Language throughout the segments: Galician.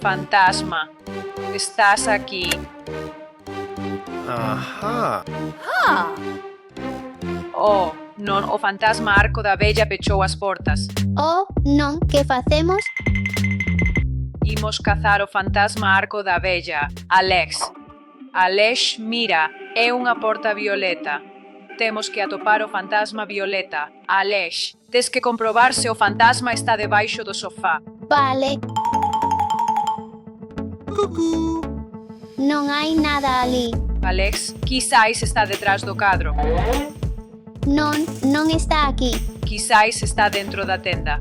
Fantasma, estás aquí. Ajá. Oh, non o fantasma Arco da Vella pechou as portas. Oh, non, que facemos? Imos cazar o fantasma Arco da Vella, Alex. Alex, mira, é unha porta violeta. Temos que atopar o fantasma violeta. Alex, tes que comprobar se o fantasma está debaixo do sofá. Vale. Non hai nada ali. Alex, quizáis está detrás do cadro. Non, non está aquí. Quizáis está dentro da tenda.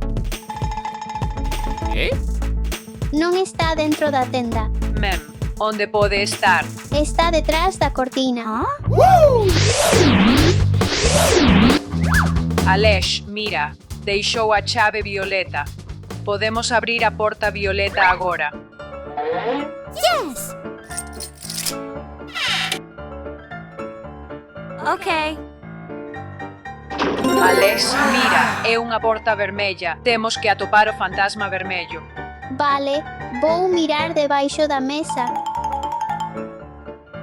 Non está dentro da tenda. Mem, onde pode estar? Está detrás da cortina. Alex, mira, deixou a chave violeta. Podemos abrir a porta violeta agora. Yes! Okay. Alex, mira, é unha porta vermella. Temos que atopar o fantasma vermello. Vale, vou mirar debaixo da mesa.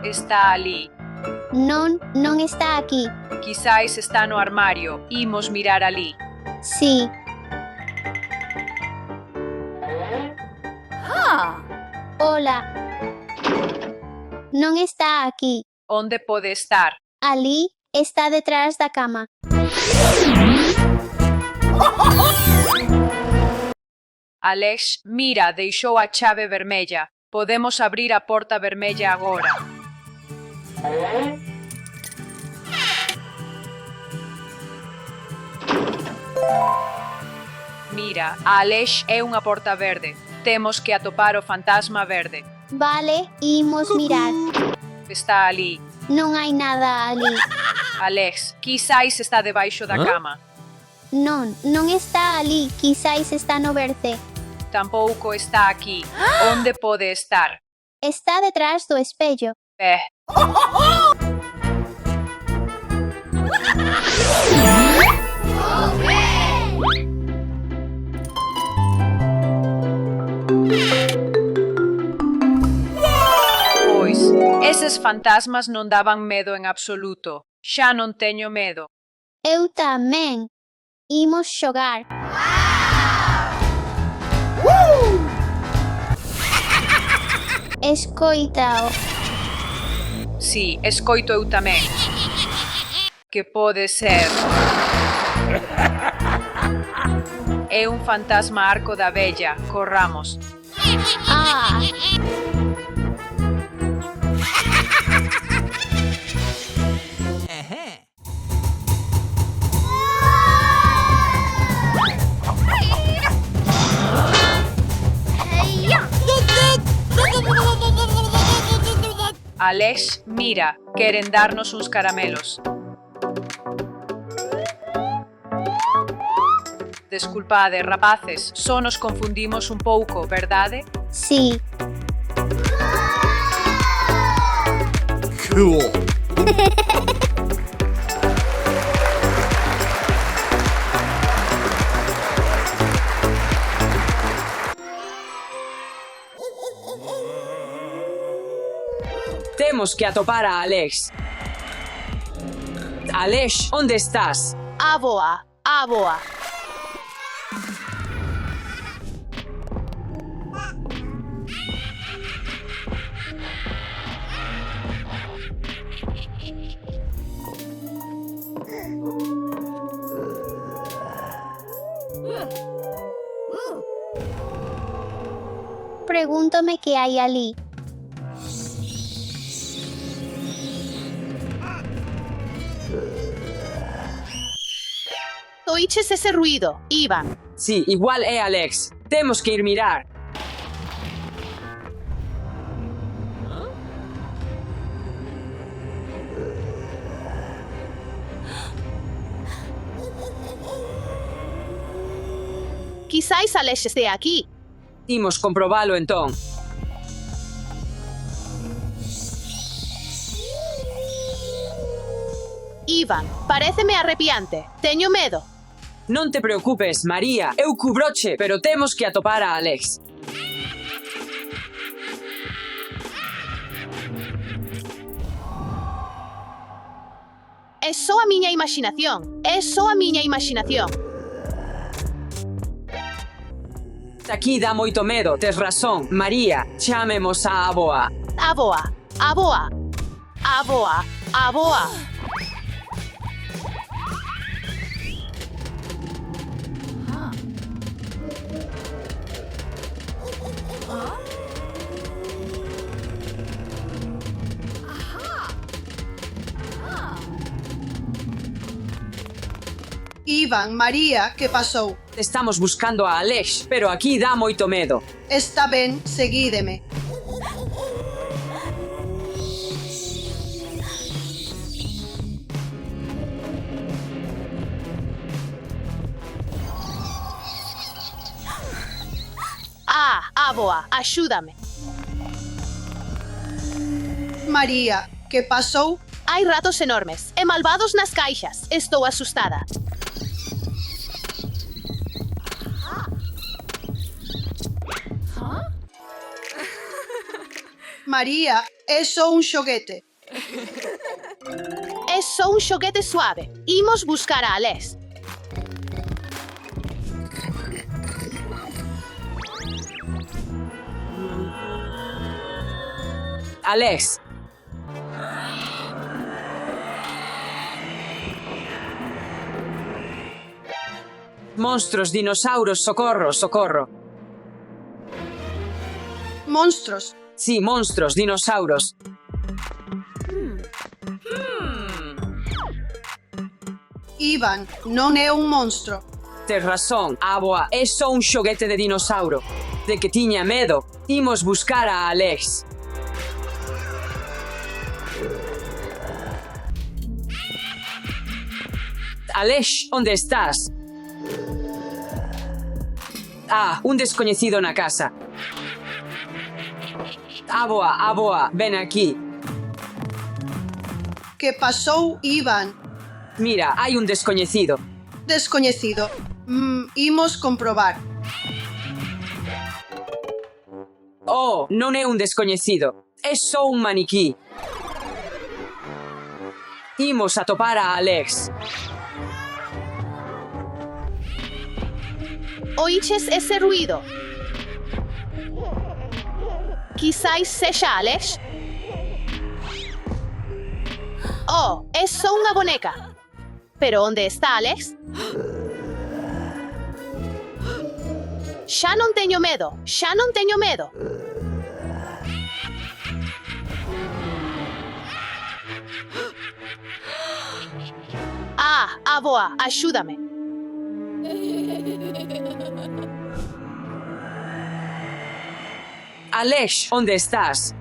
Está ali. Non, non está aquí. Quizáis está no armario. Imos mirar ali. Sí. Hola. Non está aquí. Onde pode estar? Ali está detrás da cama. Alex, mira, deixou a chave vermella. Podemos abrir a porta vermella agora. Mira, Alex é unha porta verde. Temos que atopar o fantasma verde. Vale, imos mirar. Está ali. Non hai nada ali. Alex, quizáis está debaixo da cama. Non, non está ali. Quizáis está no berce. Tampouco está aquí. Onde pode estar? Está detrás do espello. Pois, eses fantasmas non daban medo en absoluto. Xa non teño medo. Eu tamén. Imos xogar. Escoítao. Si, escoito eu tamén. Que pode ser? É un fantasma Arco da Vella. Corramos. Ah, Alex, mira, queren darnos uns caramelos. Desculpade, rapaces, só nos confundimos un pouco, verdade? sí. Cool. Temos que atopar a Alex. Alex, onde estás? Aboa. Pregúntome que hai ali. Oíches ese ruido, Ivan. Sí, igual é Alex. Temos que ir mirar. Quizáis Alex estea aquí. Imos comprobalo entón. Ivan, paréceme arrepiante. Teño medo. Non te preocupes, María. Eu cubroche, pero temos que atopar a Alex. É só a miña imaginación. É só a miña imaginación. Aquí dá moito medo, tes razón. María, chamemos a avoa. Avoa, avoa, avoa, avoa. Iván, María, que pasou? Estamos buscando a Alex, pero aquí dá moito medo. Está ben, seguídeme. Ah, avoa, axúdame. María, que pasou? Hai ratos enormes e malvados nas caixas. Estou asustada. María, é só un xoguete. É só un xoguete suave. Imos buscar a Alex. Alex. Monstros, dinosaurios, socorro, socorro. Monstros. Sí, monstros, dinosaurios. Iván, non é un monstro. Tes razón, avoa, é só un xoguete de dinosauro. De que tiña medo, imos buscar a Alex. Alex, onde estás? Ah, un descoñecido na casa. Avoa, avoa, ven aquí. Que pasou, Iván? Mira, hai un descoñecido. Descoñecido. Imos comprobar. Oh, non é un descoñecido. É só un maniquí. Imos atopar a Alex. Oiches ese ruido? Quizás sexa Alex? Oh, é só unha boneca. Pero onde está Alex? Xa non teño medo, xa non teño medo. Ah, avoa, axúdame. Alex, onde estás?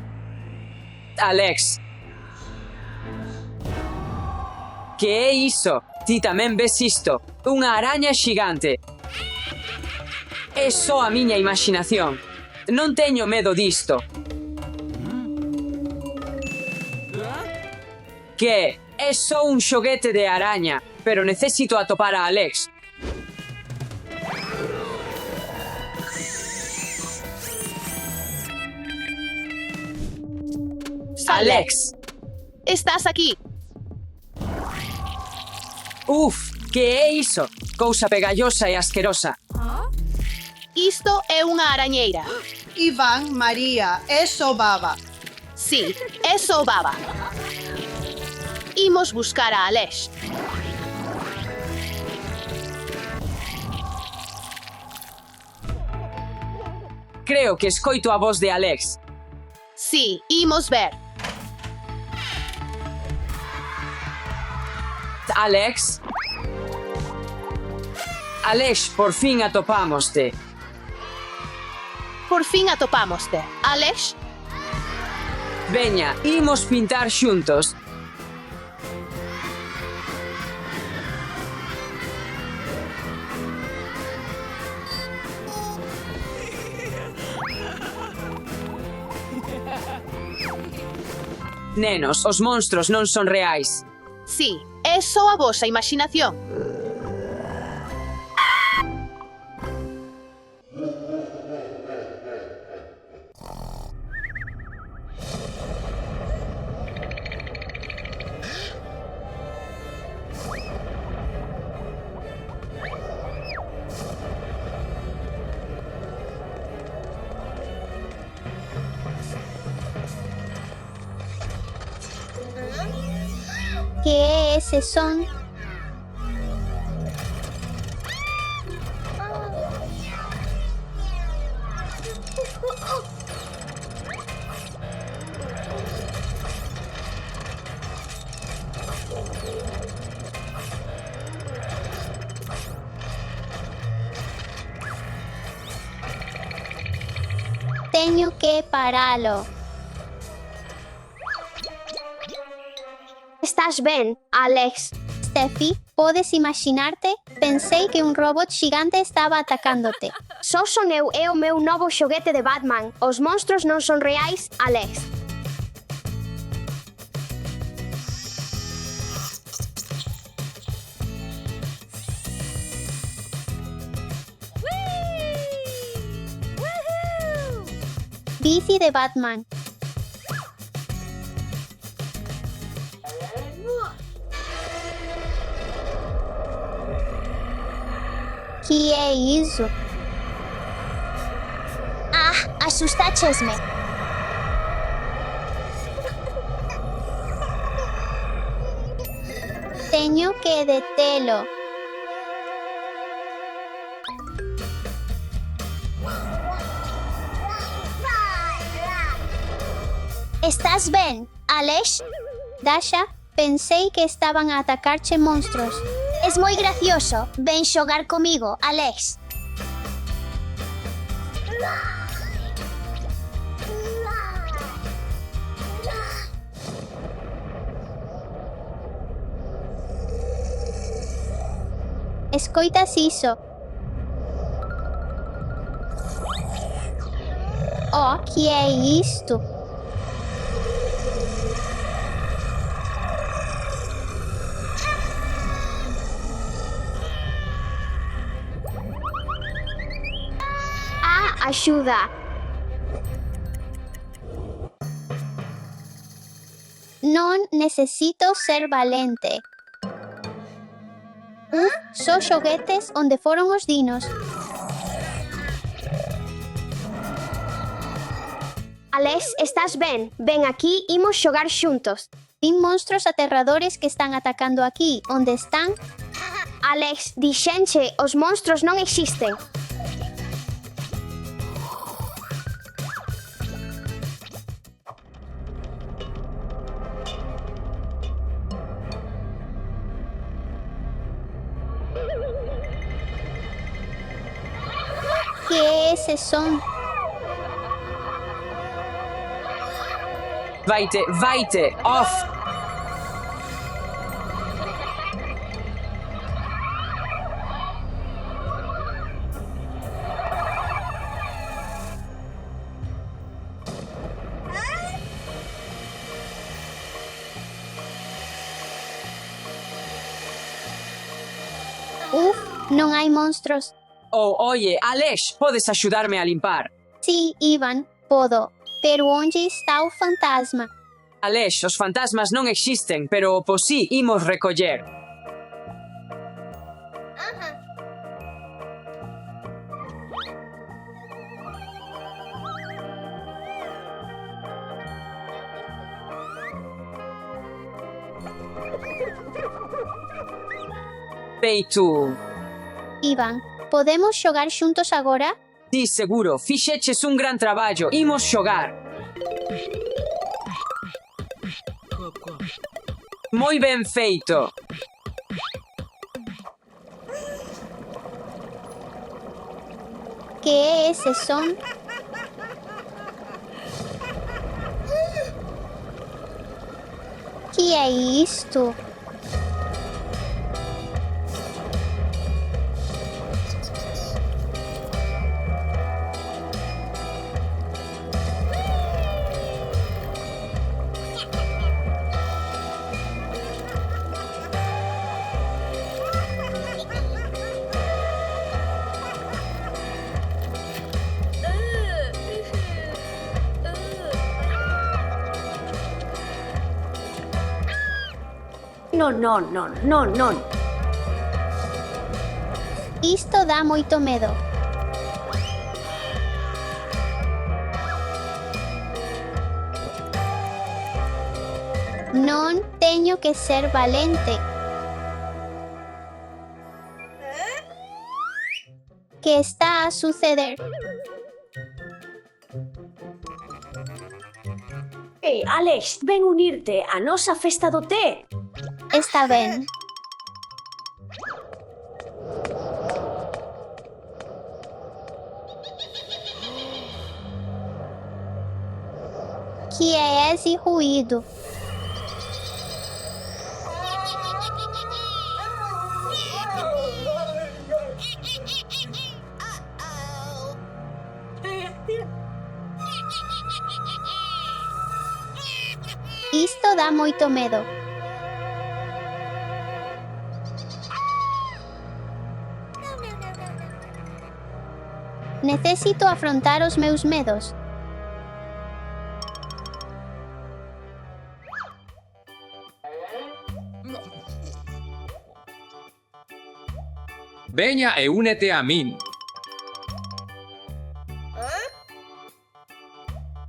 Alex. Que é iso? Ti tamén ves isto? Unha araña xigante. É só a miña imaginación. Non teño medo disto. Que é só un xoguete de araña, pero necesito atopar a Alex. Alex. Estás aquí. Uf, que é iso? Cousa pegallosa e asquerosa. Isto é unha arañeira. Iván, María, é só baba. Sí, é só baba. Imos buscar a Alex. Creo que escoito a voz de Alex. Sí, imos ver. Alex? Alex, por fin atopámoste. Por fin atopámoste. Alex? Veña, imos pintar xuntos. Nenos, os monstros non son reais. Sí, é só a vosa imaginación. ese son? Tenho que pará-lo. Estás ben, Alex? Steffi, podes imaginarte? Pensei que un robot xigante estaba atacándote. Só son eu e o meu novo xoguete de Batman. Os monstros non son reais, Alex. Bici de Batman. Que é isso? Ah, assustaches-me. Tenho que detê-lo. Estás ben, Alex? Dasha, pensei que estaban a atacar-te monstros. Es moi gracioso. Ven xogar comigo, Alex. Escoitas iso? Oh, que é isto? Axuda. Non necesito ser valente. Só xoguetes onde foron os dinos. Alex, estás ben? Ven aquí, imos xogar xuntos. Vin monstros aterradores que están atacando aquí. Onde están? Alex, dixenche, os monstros non existen. Que é ese son? Vaite, off! Non hai monstros. Oh, oye, Alex, podes axudarme a limpar? Sí, Ivan, podo. Pero onde está o fantasma? Alex, os fantasmas non existen, pero pois sí, imos recoller. Feito. Ivan, podemos xogar xuntos agora? Sí, seguro, fixeches un gran traballo, imos xogar. Moi ben feito. Que é ese son? Que é isto? Non. Isto dá moito medo. Non teño que ser valente. Que está a suceder? Ei, Alex, ven unirte á nosa festa do té. Está ben. Que é esse ruído? Isto dá moito medo. Necesito afrontar os meus medos. Veña e únete a min.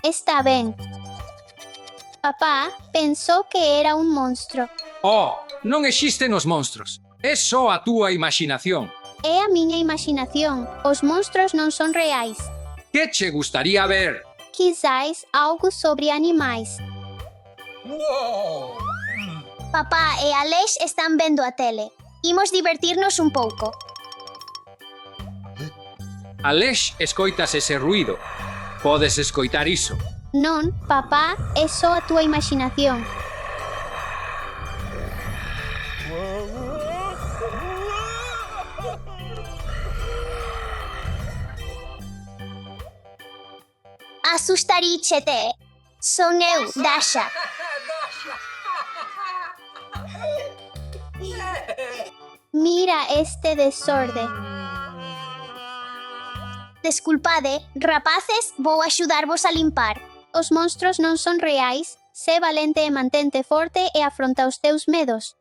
Está ben. Papá pensou que era un monstro. Oh, non existen os monstros. É só a túa imaginación. É a miña imaginación. Os monstros non son reais. Que che gustaría ver? Quizás algo sobre animais. Papá e Alex están vendo a tele. Imos divertirnos un pouco. Alex, escoitas ese ruído. Podes escoitar iso. Non, papá, é só a túa imaginación. Asustaríchete. Son eu, Dasha. Mira este desorde. Desculpade, rapaces, vou axudarvos a limpar. Os monstros non son reais. Sé valente e mantente forte e afronta os teus medos.